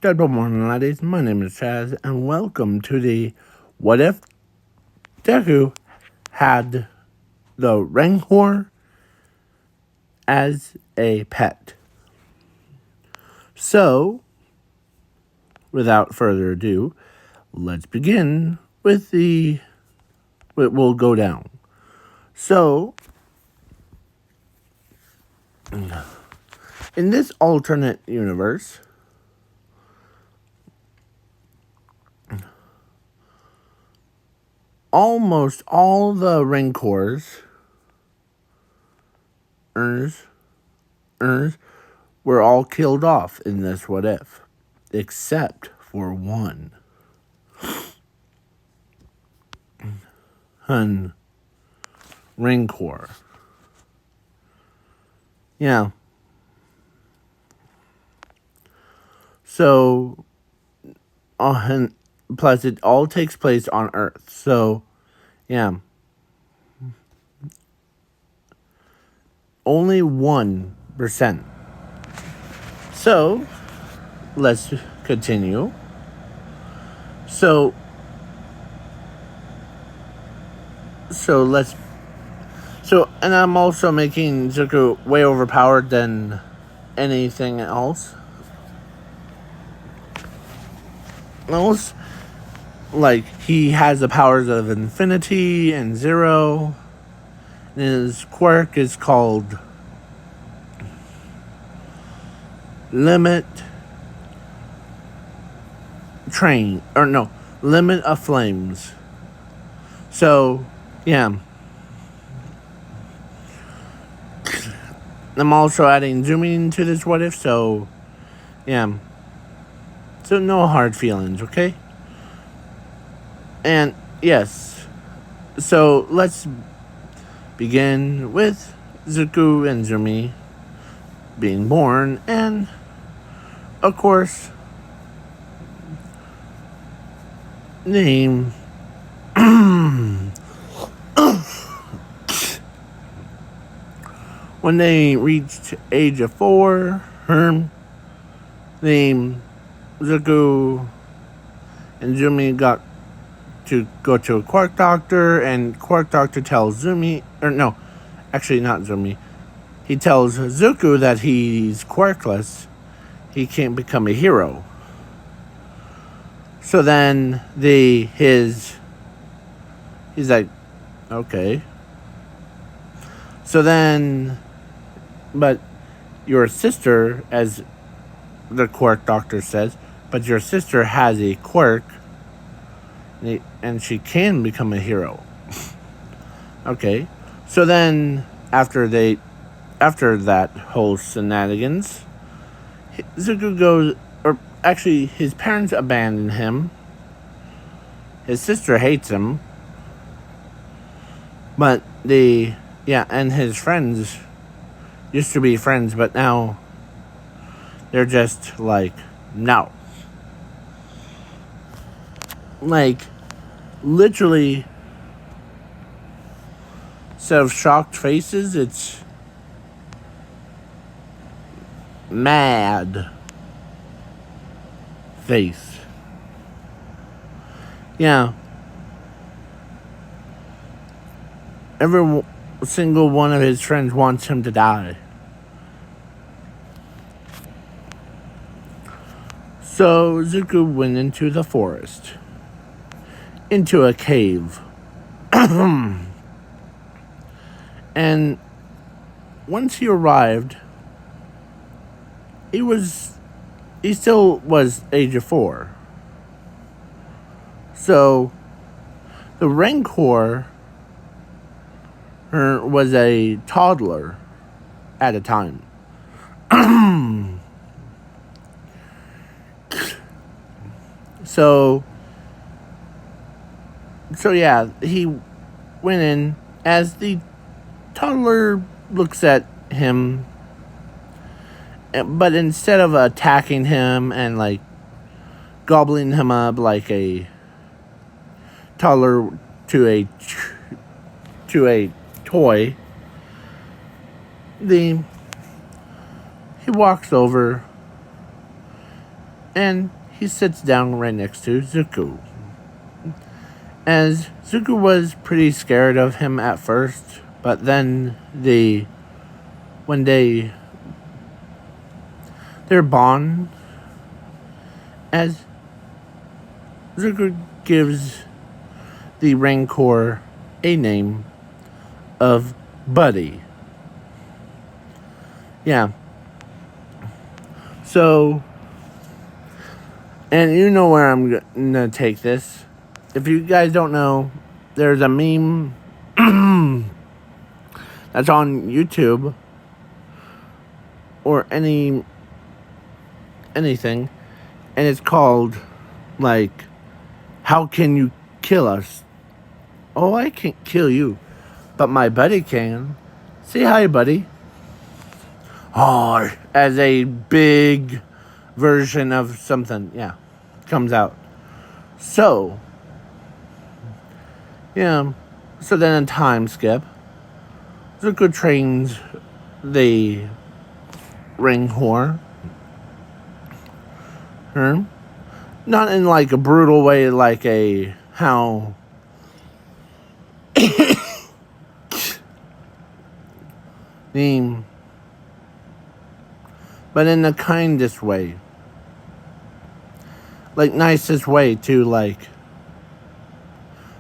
Good morning, ladies. My name is Chaz, and welcome to the What If Deku had the rancor as a pet. So, without further ado, let's begin with what will go down. So, in this alternate universe, almost all the rancors were all killed off in this What If, except for one. Hun Rancor. Yeah. So, and plus it all takes place on Earth. So, yeah. Only 1%. So, let's continue. So and I'm also making Zuko way overpowered than anything else. Like, he has the powers of infinity and zero. And his quirk is called Limit of Flames. So, yeah. I'm also adding zooming to this What If, so, yeah. So, no hard feelings, okay? And, yes. So, let's begin with Zuko and Zumi being born, and, of course, name. When they reached age of 4, her name Zuko and Zumi got to go to a quirk doctor, and quirk doctor tells Zumi, or no, actually not Zumi. He tells Zuko that he's quirkless. He can't become a hero. So then he's like, okay. So then, but your sister, as the quirk doctor says, but your sister has a quirk, and she can become a hero. Okay. So then, after that whole shenanigans, Zuko goes, or actually, his parents abandon him. His sister hates him. But and his friends used to be friends, but now they're just like, no. Like, literally, instead of shocked faces, it's mad face. Yeah. Every single one of his friends wants him to die. So Zuko went into the forest, into a cave. And once he arrived, he still was age of 4. So the Rancor was a toddler at a time. So yeah, he went in as the toddler looks at him, but instead of attacking him and like gobbling him up like a toddler to a toy, he walks over And he sits down right next to Zuko. As Zuko was pretty scared of him at first, but then when their bond, as Zuko gives the Rancor a name of Buddy. Yeah. So, and you know where I'm gonna take this. If you guys don't know, there's a meme that's on YouTube or anything, and it's called, like, how can you kill us? Oh, I can't kill you, but my buddy can. Say hi, buddy. Oh, as a big version of something, yeah, comes out. So, yeah, so then a time skip. Zuko trains the Rancor. Not in like a brutal way, like a how name, but in the kindest way, like nicest way to like.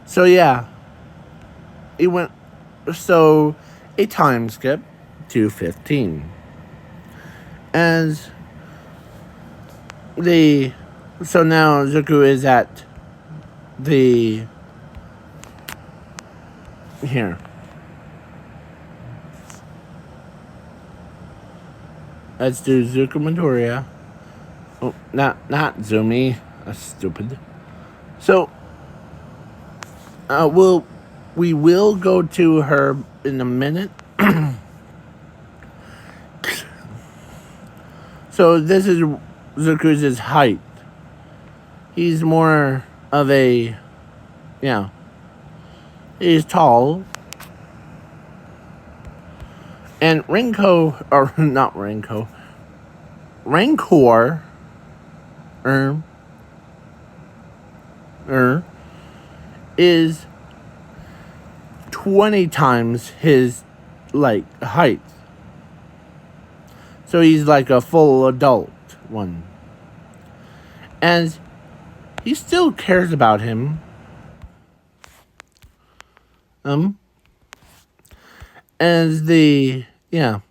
So yeah, it went. So a time skip to 15, as so now Zuko is at the here. Let's do Zuko Midoriya. Oh, not Zumi. That's stupid. So, we will go to her in a minute. So this is Zuko's height. He's more of a, yeah. He's tall. And Rancor is 20 times his, like, height. So he's like a full adult one. And he still cares about him. As the, yeah.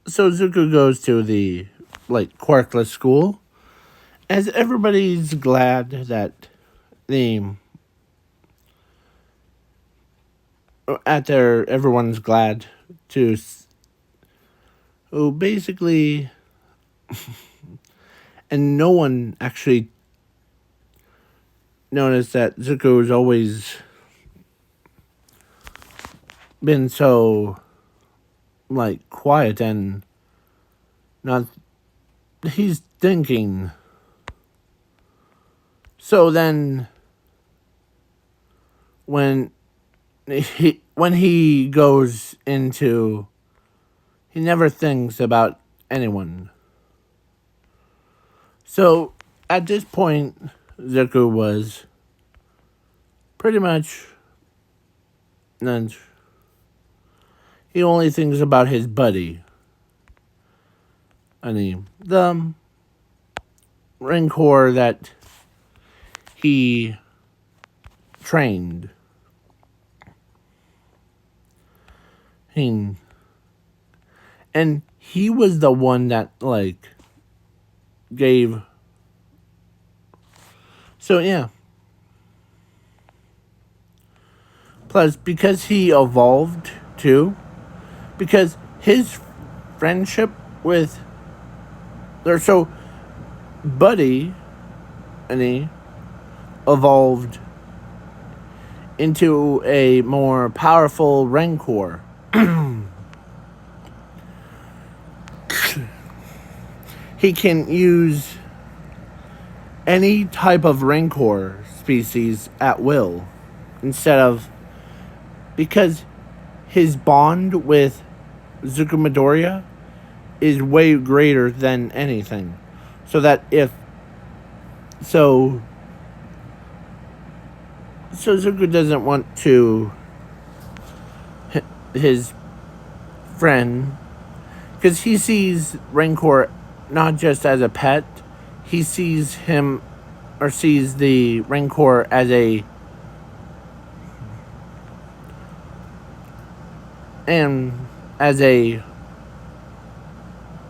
So Zuko goes to the, like, Quarkless school. As everybody's glad that everyone's glad to, basically, and no one actually noticed that Zuko's always been so, like, quiet and not, he's thinking. So then, when he goes into, he never thinks about anyone. So, at this point, Zuko was pretty much, he only thinks about his buddy. The Rancor that he trained. And he was the one that, like, gave. So, yeah. Plus, because he evolved, too. Because his friendship with. So, Buddy, and he evolved into a more powerful Rancor. He can use any type of Rancor species at will, instead of, because his bond with Zuko Midoriya is way greater than anything. So that if so Zuko doesn't want to his friend, because he sees Rancor not just as a pet, he sees him or sees the Rancor as a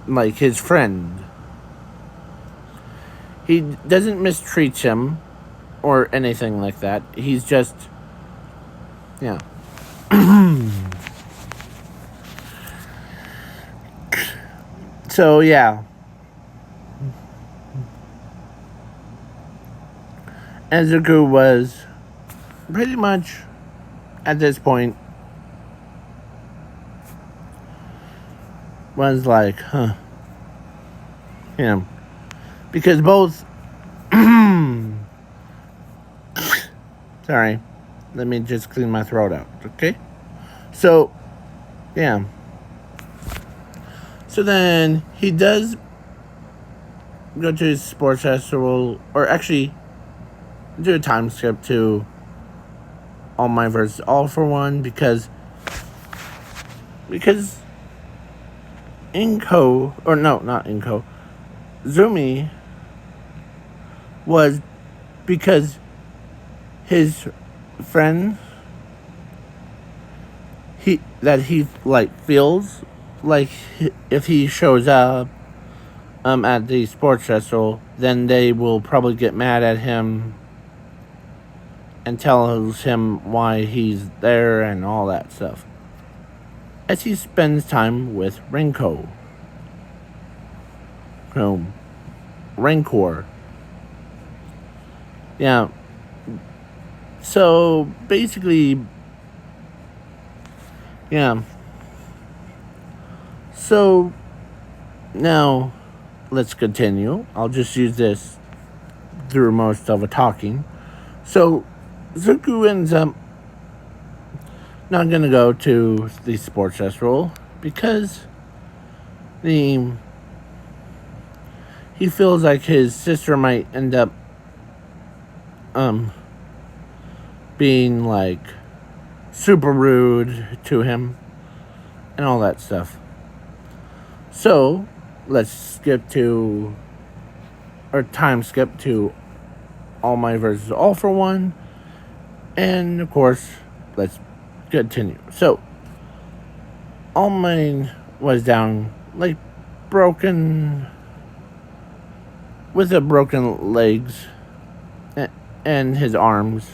like his friend. He doesn't mistreat him or anything like that. He's just, yeah. So, yeah. Ezuku was pretty much, at this point, was like, huh. Yeah. Because both... Sorry. Let me just clean my throat out, okay? So, yeah. So then, he does go to his sports festival, or actually, do a time skip to All Might vs. All for One, because Inko, or no, not Inko, Zumi was, because his friend, he like feels like if he shows up at the sports festival, then they will probably get mad at him and tells him why he's there and all that stuff, as he spends time with Rancor. Yeah. So basically, yeah. So now let's continue. I'll just use this through most of the talking. So Zuko ends up not gonna go to the sports festival because he feels like his sister might end up being like super rude to him and all that stuff. So let's time skip to All Might vs. All for One, and of course let's continue. So All Might was down, like, broken, with the broken legs and his arms.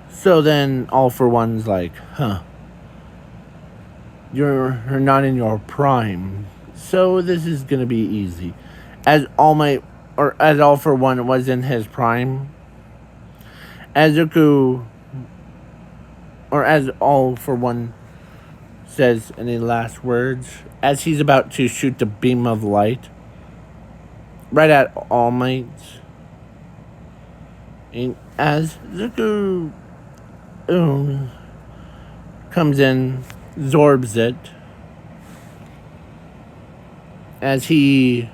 So then All for One's like, huh, you're not in your prime, so this is gonna be easy. As All for One was in his prime, as All for One says any last words, as he's about to shoot the beam of light right at All Might, and as Zuko comes in, absorbs it, as when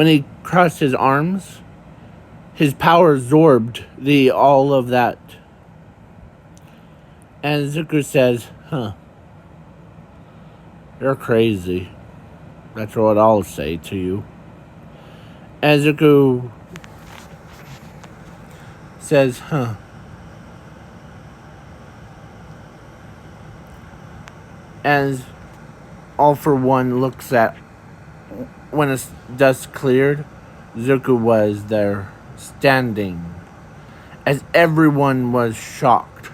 he crossed his arms, his power absorbed all of that. And Zuko says, huh, you're crazy. That's what I'll say to you. And Zuko says, huh. As All for One looks at, when it's dust cleared, Zuko was there standing, as everyone was shocked,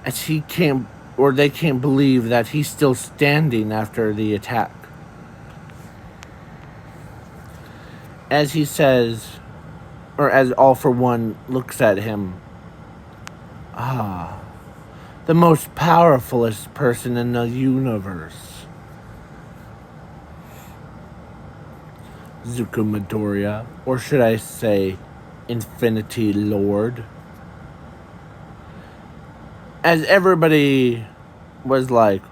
as they can't believe that he's still standing after the attack. As he says, or as All for One looks at him, the most powerfulest person in the universe, Zuko Midoriya, or should I say, Infinity Lord. As everybody was like,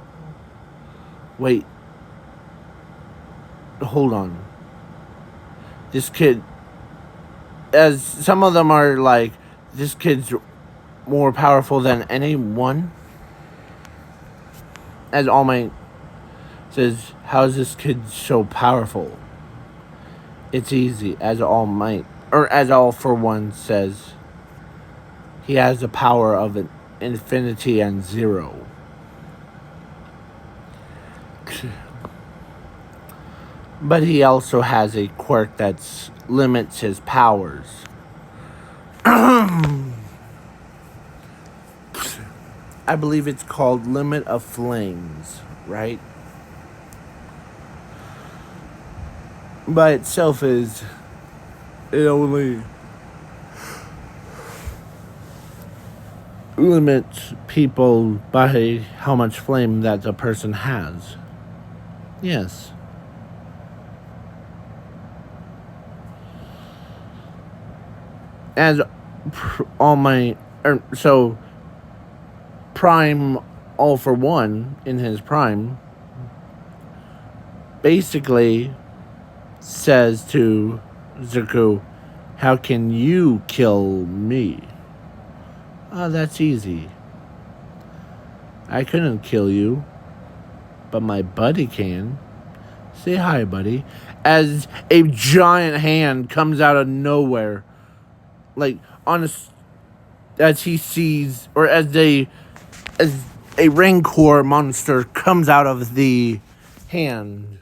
wait, hold on. this kid, as some of them are like, this kid's more powerful than anyone. As All Might says, how is this kid so powerful? It's easy, as All Might, or as All for One says, he has the power of an infinity and zero. But he also has a quirk that limits his powers. I believe it's called Limit of Flames, right? By itself it only limits people by how much flame that a person has. Yes. As Prime All for One in his prime basically says to Zuko, how can you kill me? Oh, that's easy. I couldn't kill you, but my buddy can. Say hi, buddy. As a giant hand comes out of nowhere, like as he sees, or as a rancor monster comes out of the hand.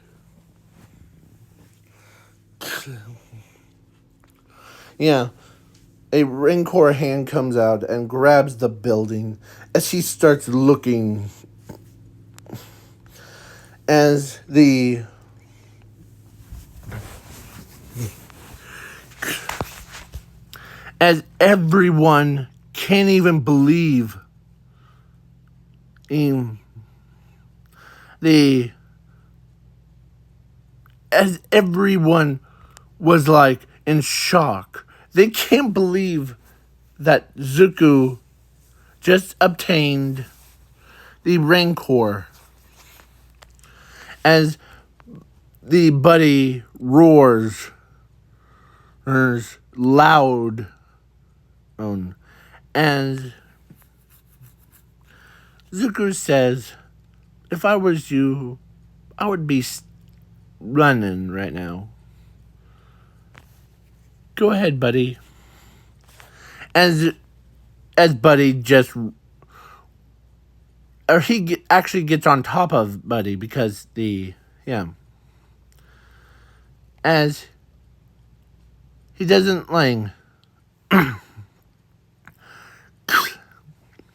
Yeah. A rancor hand comes out and grabs the building as he starts looking. As everyone can't even believe as everyone was like in shock. They can't believe that Zuko just obtained the Rancor. As the buddy roars loud, and Zuko says, if I was you, I would be running right now. Go ahead, buddy. As Buddy just, or he actually gets on top of Buddy because as he doesn't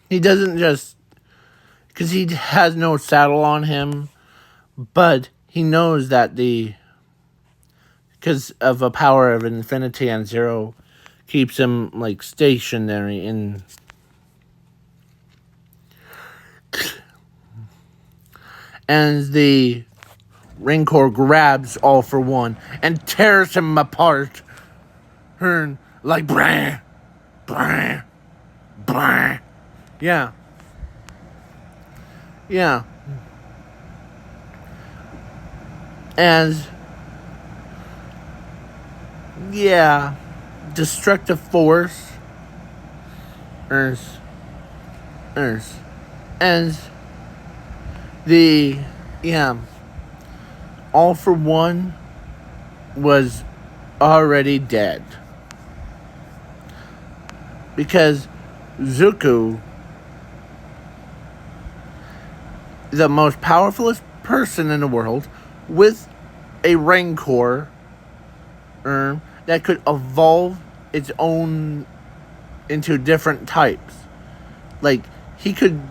he doesn't just, because he has no saddle on him, but he knows that because of a power of infinity and zero, keeps him stationary in. And the Rancor grabs All for One and tears him apart. Like brah, brah, brah. Yeah. And destructive force. Earth. And All for One was already dead. Because Zuko, the most powerful person in the world, with a Rancor that could evolve its own into different types. He could,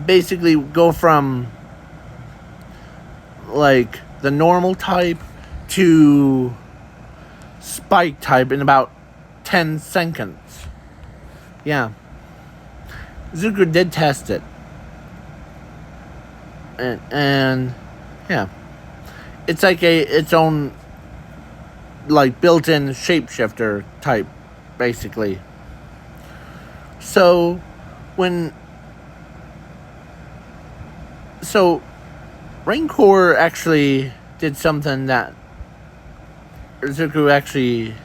basically go from, the normal type to spike type in about 10 seconds. Yeah. Zuko did test it. And it's its own built-in shapeshifter type, basically. So Rancor actually did something that Zuko actually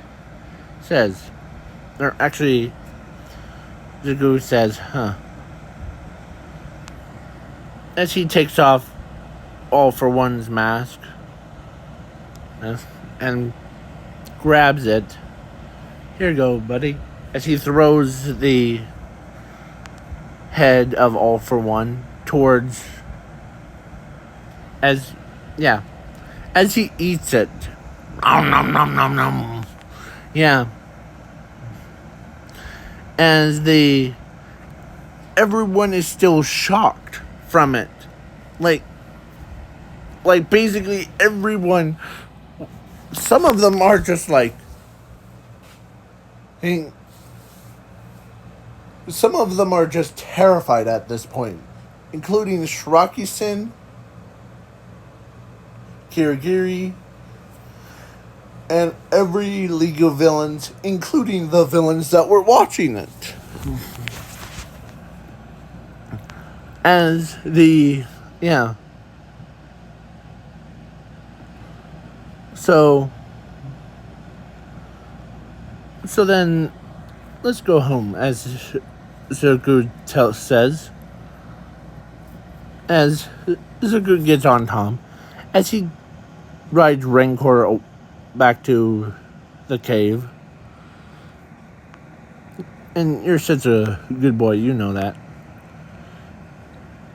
says, or actually, Zuko says, huh, as he takes off All for One's mask and grabs it. Here you go, buddy. As he throws the head of All for One towards, as he eats it. Nom nom nom nom nom. Yeah. As everyone is still shocked from it. Like basically everyone, some of them are just like, some of them are just terrified at this point, including Shiraki-sen, Kirigiri, and every League of Villains, including the villains that were watching it. As So then, let's go home, as Zuko says. As Zuko gets on Tom, as he rides Rancor back to the cave. And you're such a good boy, you know that.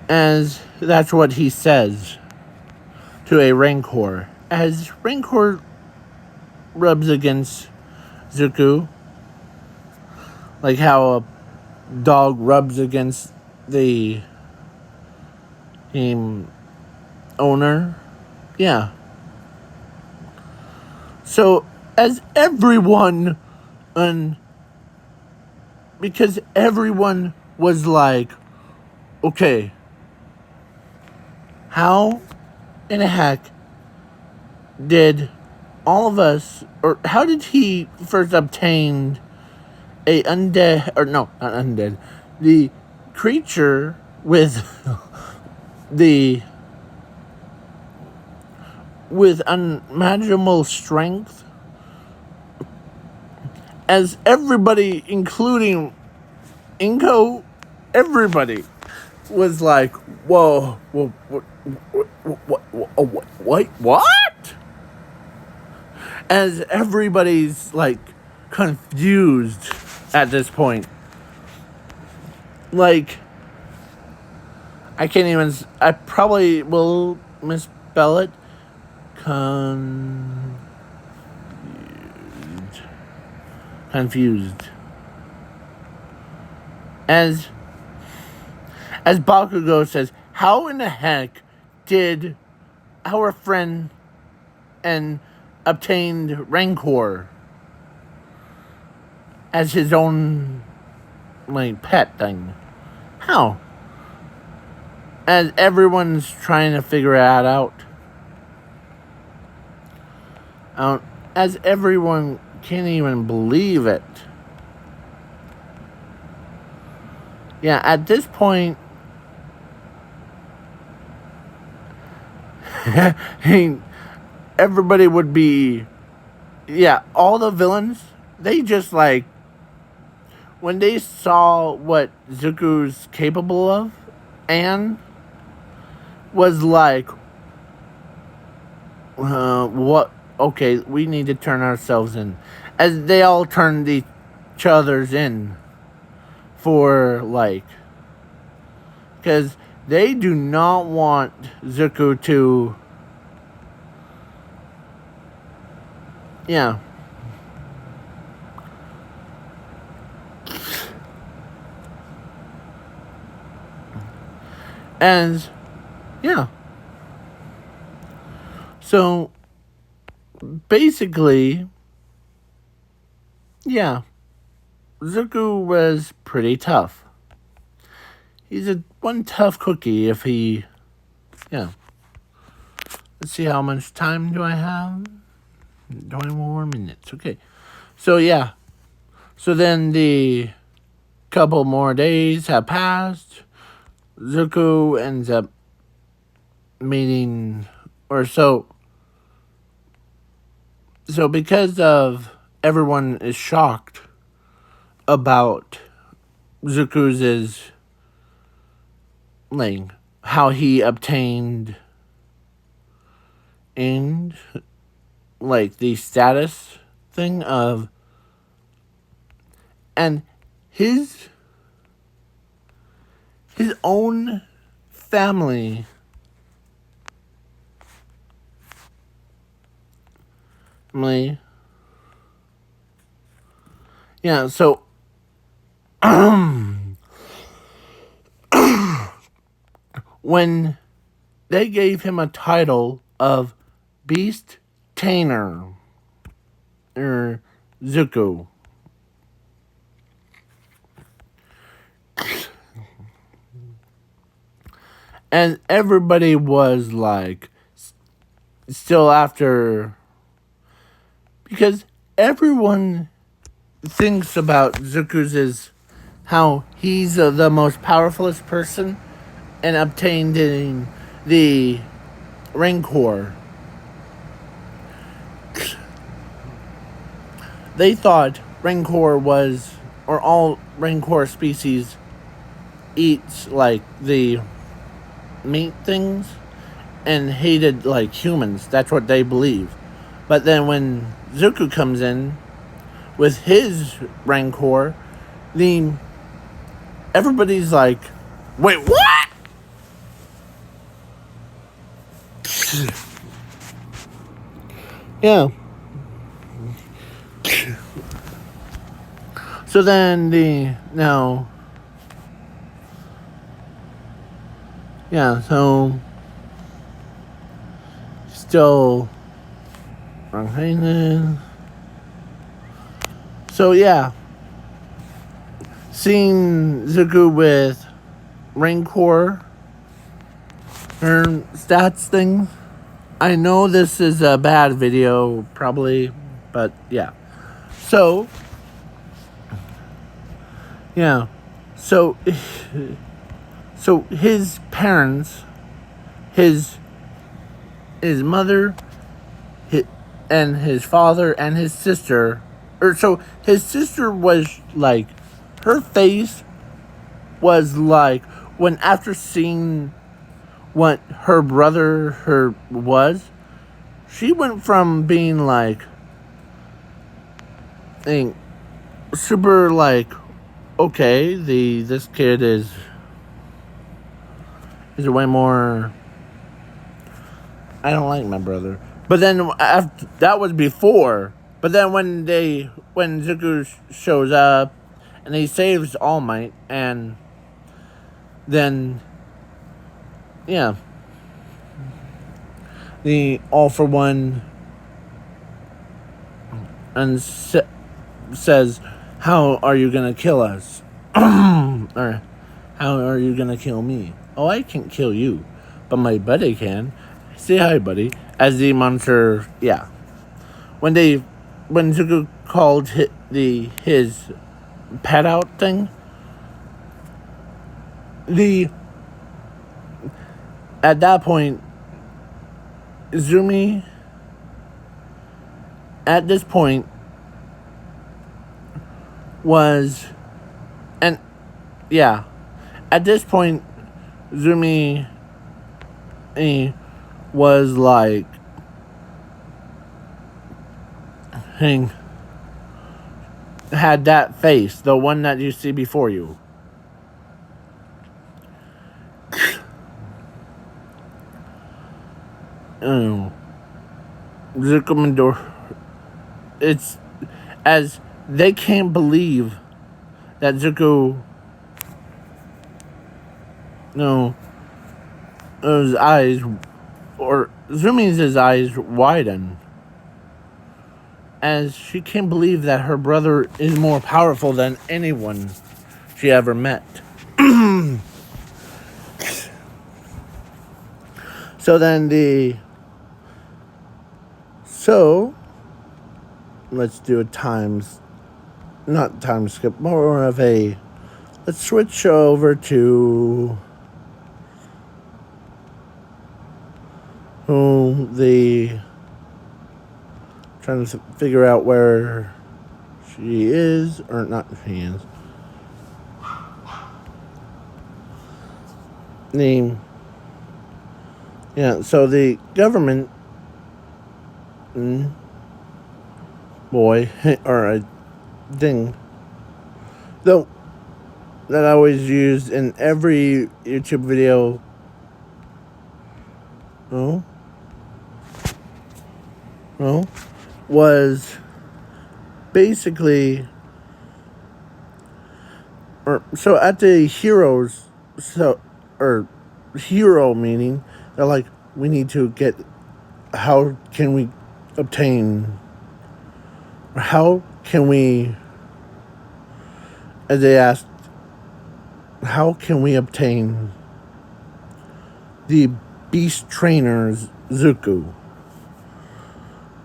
As that's what he says to a Rancor. As Rancor rubs against Zuko, like how a dog rubs against the owner. Yeah. So, as everyone, because everyone was like, okay, how in the heck did all of us, or how did he first obtain a undead, or no, not undead, the creature with with unimaginable strength? As everybody, including Inko, everybody was like, whoa, what? As everybody's like confused at this point. Like, I can't even, I probably will misspell it. Confused. As Bakugo says, how in the heck did our friend and obtained Rancor as his own, like, pet thing? How? As everyone's trying to figure that out. As everyone can't even believe it. Yeah, at this point, everybody would be, all the villains, they just like, when they saw what Zuko's capable of, Anne was like, what? Okay, we need to turn ourselves in. As they all turned each other's in for, like, because they do not want Zuko to, and, so, basically, Zuko was pretty tough. He's one tough cookie if he, Let's see, how much time do I have? 20 more minutes. Okay. So, So then the couple more days have passed. Zuko ends up meeting, or so, So because of everyone is shocked about Zuku's like how he obtained and like the status thing of and his own family yeah, so when they gave him a title of Beast Tainer or Zuko, and everybody was like still after because everyone thinks about Zuku's is how he's the most powerfulest person and obtaining the rancor. They thought rancor was, or all rancor species eats like the meat things and hated like humans. That's what they believe. But then when Zuko comes in with his rancor, everybody's like, wait, what? Yeah. So then so still wrong. So yeah, seeing Zuko with rancor her stats thing. I know this is a bad video, probably, but yeah. So yeah, so his parents, his mother, and his father and his sister, or so his sister was like, her face was like when after seeing what her brother was, she went from being like super like, okay, this kid is way more. I don't like my brother. But then after, that was before. But then when Zuko shows up and he saves All Might, and then yeah, the All for One and says, "How are you gonna kill us?" Or how are you gonna kill me? Oh, I can't kill you, but my buddy can. Say hi, buddy. As the monster, yeah. When Zuko called his pet out thing, at that point, Zumi, at this point, was, and yeah, at this point, Zumi was like, had that face, the one that you see before you. Zuko, it's as they can't believe that Zuko, his eyes, or Zumi's eyes widen, as she can't believe that her brother is more powerful than anyone she ever met. So then let's do a not time skip, more of a, let's switch over to trying to figure out where she is, or not she is. So the government boy, or a thing, though, that I always used in every YouTube video. Was basically, so at the heroes, or hero meeting, they're like, we need to get, how can we obtain, or how can we, as they asked, how can we obtain the beast trainers Zuko,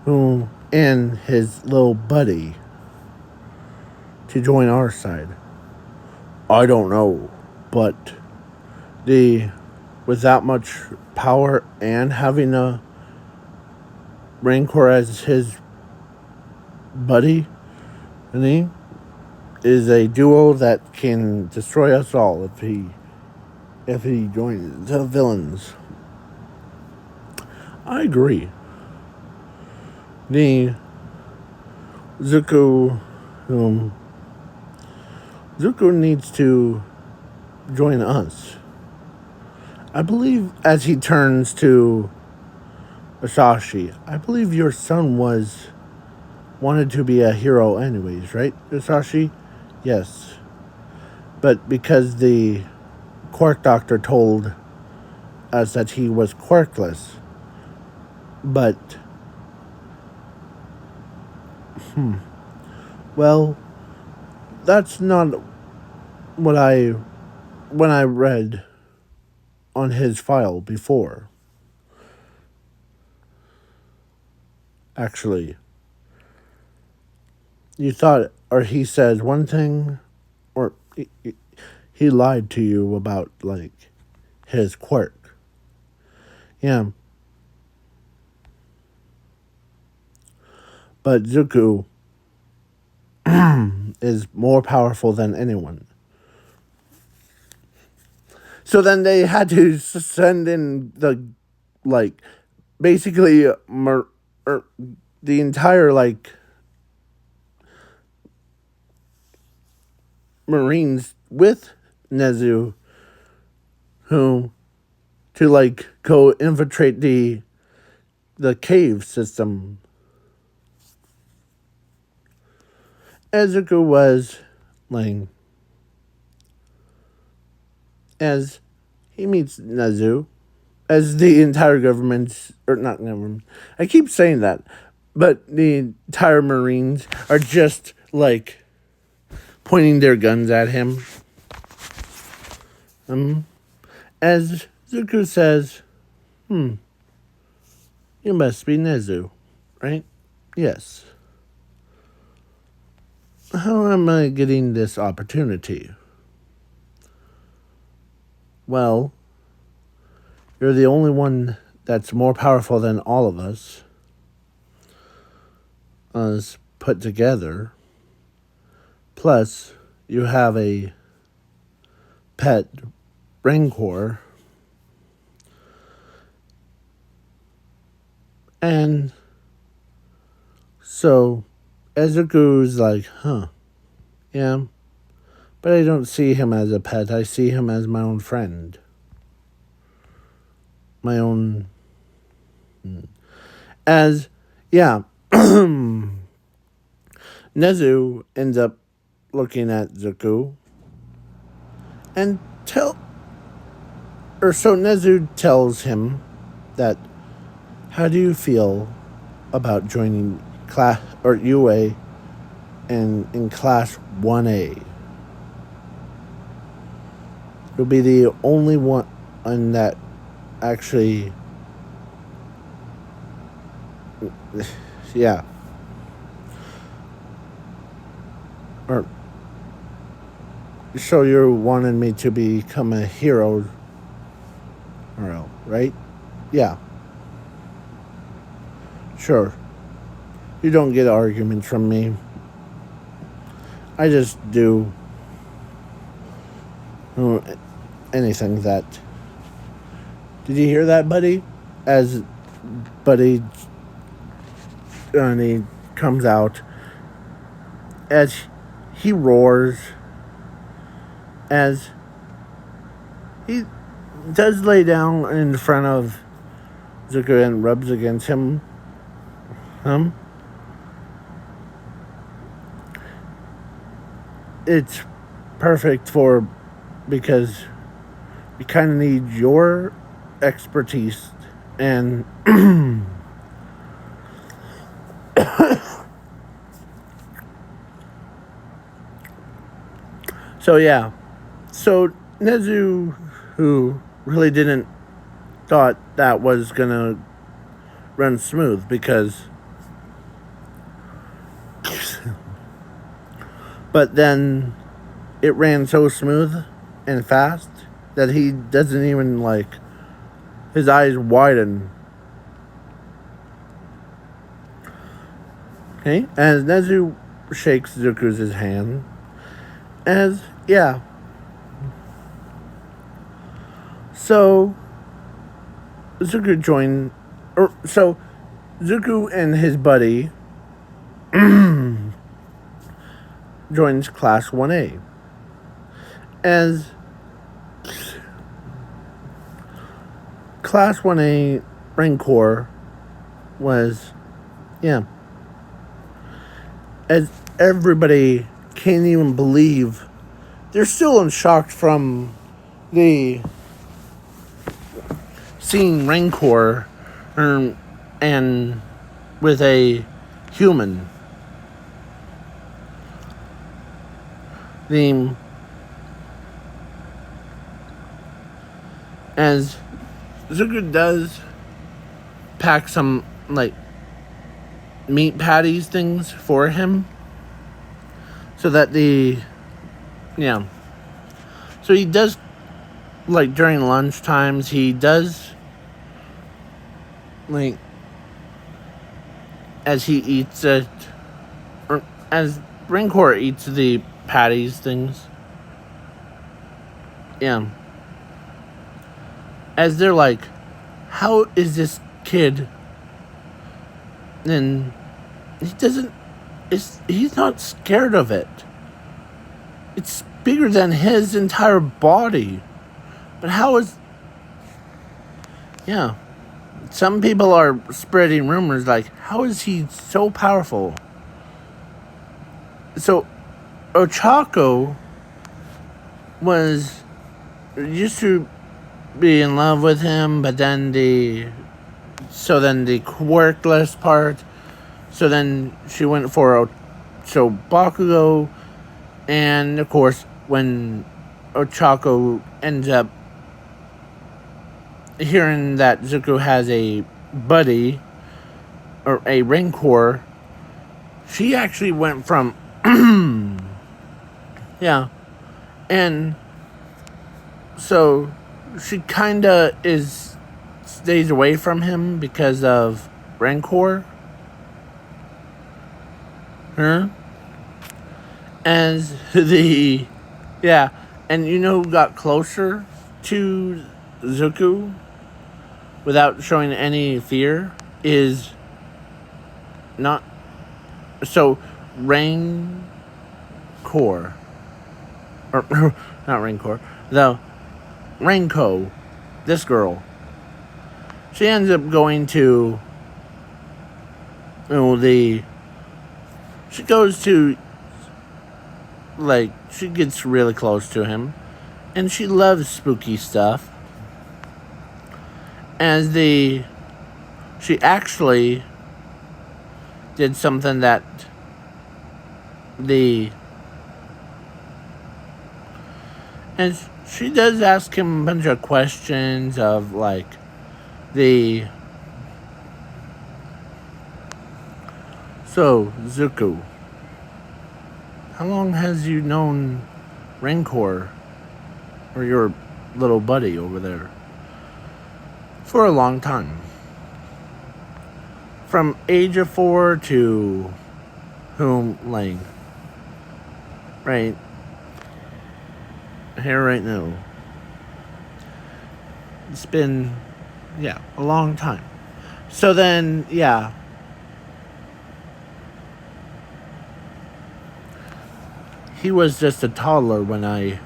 who and his little buddy, to join our side? I don't know, but with that much power and having a rancor as his buddy, and he is a duo that can destroy us all if he joins the villains. I agree. The Zuko needs to join us. I believe, as he turns to Asashi, I believe your son wanted to be a hero anyways, right, Asashi? Yes. But because the Quark Doctor told us that he was quirkless. But well, that's not when I read on his file before. Actually, you thought, or he said one thing, or he lied to you about, like, his quirk. Yeah. But Zuko is more powerful than anyone. So then they had to send in basically, the entire, Marines with Nezu, who, to, go infiltrate the cave system. Ezuku was, as he meets Nezu, as the entire government, or not government, I keep saying that, but the entire Marines are just, pointing their guns at him. As Zuko says, you must be Nezu, right? Yes. How am I getting this opportunity? Well, you're the only one that's more powerful than all of us put together. Plus, you have a pet rancor. And so Ezuku's like, yeah, but I don't see him as a pet. I see him as my own friend. My own, Nezu ends up looking at Zuko and so Nezu tells him that, how do you feel about joining class, or UA, and in class 1A? You'll be the only one that actually, or so you wanted me to become a hero, right? Yeah. Sure. You don't get arguments from me. I just do anything that. Did you hear that, buddy? As Buddy Johnny comes out, as he roars, as he does lay down in front of Zuko and rubs against him. It's perfect because we kind of need your expertise and so yeah. So Nezu, who really didn't thought that was gonna run smooth because but then it ran so smooth and fast that he doesn't even his eyes widen. Okay, as Nezu shakes Zuko's hand, so Zuko Zuko and his buddy joins Class 1A. As Class 1A Rancor was, as everybody can't even believe, they're still in shock from the seeing Rancor and with a human. As Zuko does pack some meat patties things for him so that so he does during lunch times he does as he eats it, or as Rancor eats the patties things, as they're how is this kid, and he's not scared of it. It's bigger than his entire body. But how is... Some people are spreading rumors how is he so powerful? So, Ochako used to be in love with him, but then the quirkless part. So then she went for Bakugo, and of course when Ochako ends up hearing that Zuko has a buddy or a Rancor, she actually went from and so she kinda stays away from him because of Rancor. As and who got closer to Zuko without showing any fear is not Rancor, or not Rancor, though Ranko, this girl. She ends up going to she goes to she gets really close to him, and she loves spooky stuff. As she actually did something that and she does ask him a bunch of questions of so Zuko, how long has you known Rancor, or your little buddy over there? For a long time. from age of 4 to whom, like, right here, right now. It's been, a long time. So then, he was just a toddler when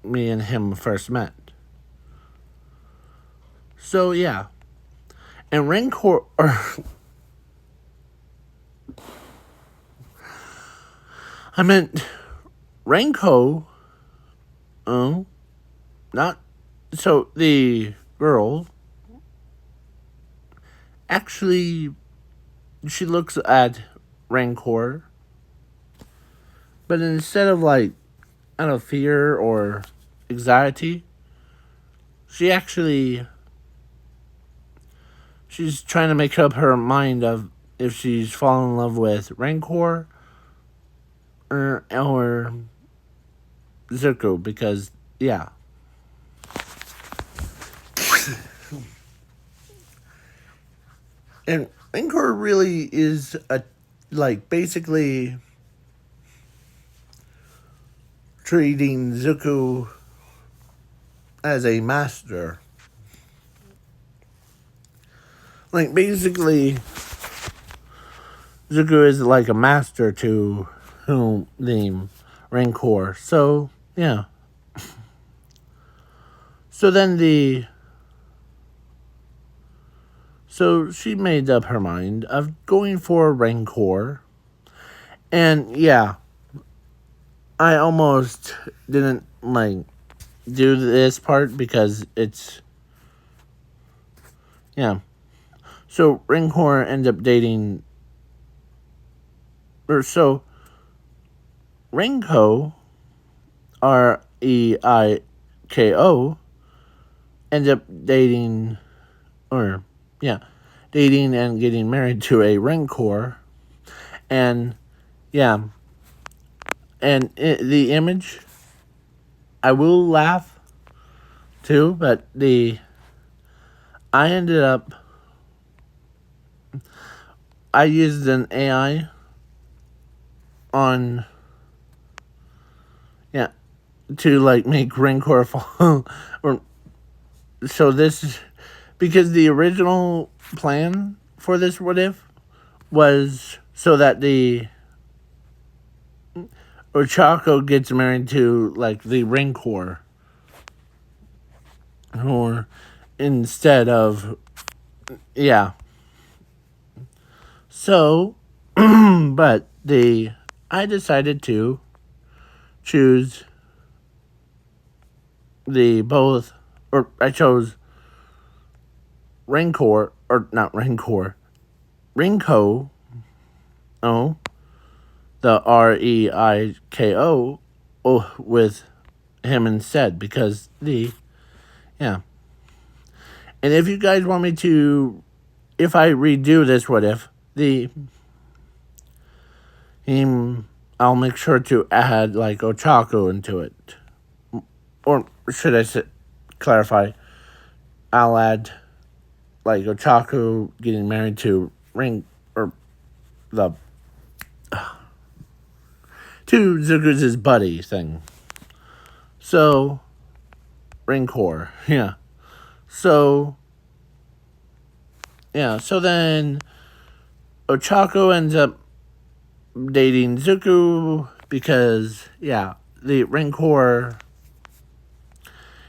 me and him first met. So, and Rancor, I meant Ranko, not, so the girl, actually, she looks at Rancor, but instead of, like, out of fear or anxiety, she's trying to make up her mind of if she's fallen in love with Rancor or Zuko, because, And Rancor really is basically treating Zuko as a master. Like, basically, Zuko is like a master to whom the Rancor. So, So then So she made up her mind of going for Rancor. And, I almost didn't, do this part because it's, So Rancor ended up dating, so Renko, Reiko, ended up dating, dating and getting married to a Rancor. And, and the image, I will laugh too, but I used an AI on, to make Rancor fall, so this, because the original plan for this what if was so that the Ochako gets married to the Rancor, or instead of so but I decided to choose I chose Rancor, or not Rancor, Rinko, the Reiko, with him instead, because and if you guys want me to, if I redo this what if, I'll make sure to add Ochako into it, or should I clarify, I'll add Ochako getting married to to Zuko's buddy thing. So, Rancor, So, so then Ochako ends up dating Zuko because, the Rancor,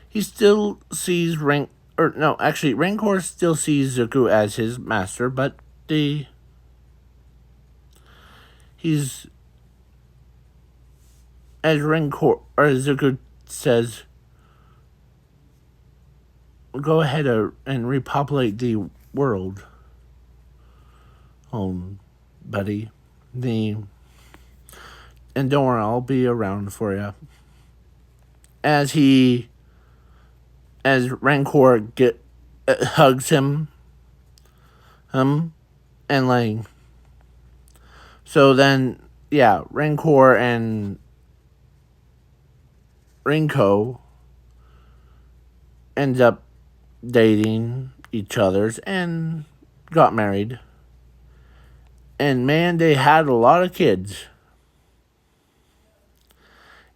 he still sees Rancor still sees Zuko as his master, but he's, as Rancor, or Zuko says, go ahead and repopulate the world, buddy. And don't worry, I'll be around for you. As Rancor hugs him, and so then, Rancor and Rinko ends up dating each other's and got married. And man, they had a lot of kids.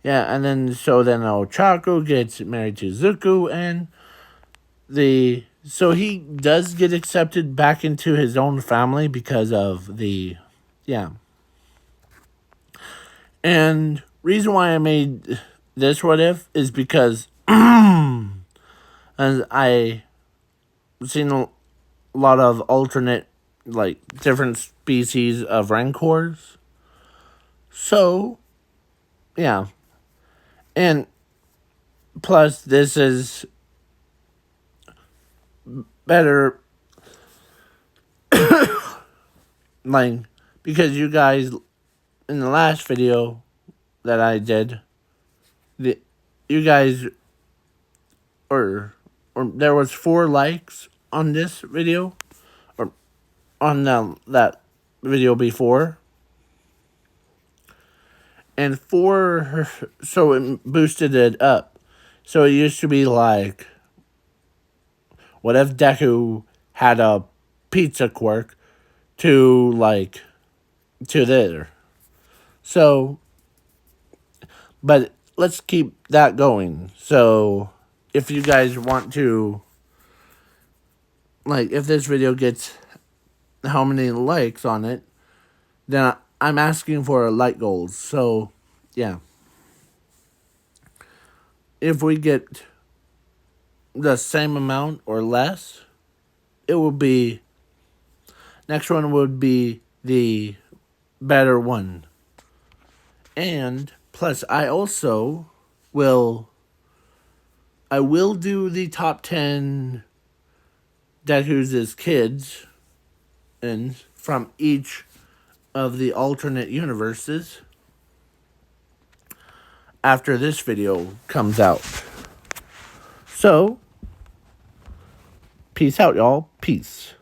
Yeah, and then Ochako gets married to Zuko, and so he does get accepted back into his own family because of yeah. And reason why I made this what if is because as I seen a lot of alternate, like, different species of rancors. So, yeah. And plus, this is better, like, because you guys, in the last video that I did, you guys, or there was 4 likes on this video, or on that video before. And so it boosted it up. So it used to be like, what if Deku had a pizza quirk to there. So, but let's keep that going. So, if you guys want to, if this video gets how many likes on it, then I'm asking for like goals. So, yeah. If we get the same amount or less, it will be, next one would be the better one. And plus, I will do the top 10 Deku's kids and from each of the alternate universes after this video comes out. So, peace out, y'all. Peace.